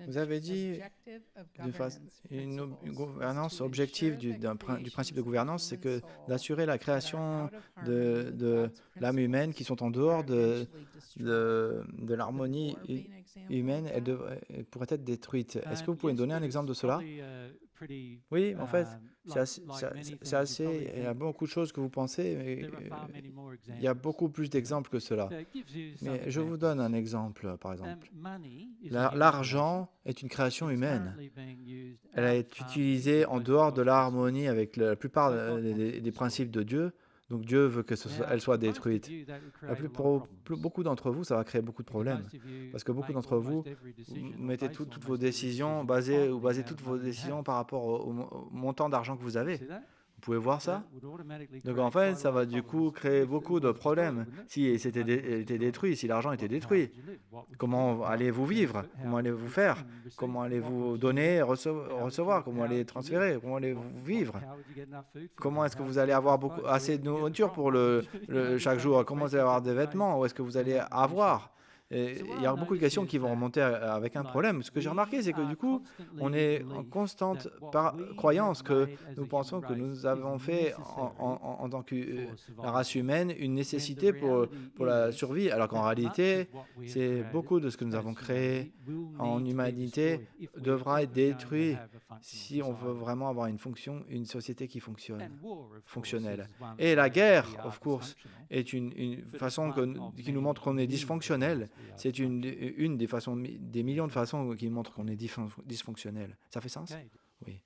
Vous avez dit une gouvernance objective du principe de gouvernance, c'est que d'assurer la création de l'âme humaine qui sont en dehors de l'harmonie humaine, elle pourrait être détruite. Est-ce que vous pouvez me donner un exemple de cela? Oui, en fait, il y a beaucoup de choses que vous pensez, mais il y a beaucoup plus d'exemples que cela. Mais je vous donne un exemple, par exemple. L'argent est une création humaine. Elle est utilisée en dehors de l'harmonie avec la plupart des principes de Dieu. Donc Dieu veut qu'elle soit détruite. Pour beaucoup d'entre vous, ça va créer beaucoup de problèmes. Parce que beaucoup d'entre vous, mettez toutes vos décisions, basez toutes vos décisions par rapport au montant d'argent que vous avez. Vous pouvez voir ça? Donc en fait, ça va du coup créer beaucoup de problèmes. Si c'était était détruit, si l'argent était détruit, comment allez-vous vivre? Comment allez-vous faire? Comment allez-vous donner, recevoir? Comment allez transférer? Comment allez-vous vivre? Comment est-ce que vous allez avoir assez de nourriture pour chaque jour? Comment vous allez avoir des vêtements? Où est-ce que vous allez avoir? Et il y a beaucoup de questions qui vont remonter avec un problème. Ce que j'ai remarqué, c'est que du coup, on est en constante croyance que nous pensons que nous avons fait en tant que la race humaine une nécessité pour la survie, alors qu'en réalité, c'est beaucoup de ce que nous avons créé en humanité devra être détruit si on veut vraiment avoir une société qui fonctionnelle. Et la guerre, of course, est une façon qui nous montre qu'on est dysfonctionnel. C'est une des millions de façons qui montrent qu'on est dysfonctionnel. Ça fait sens? Oui.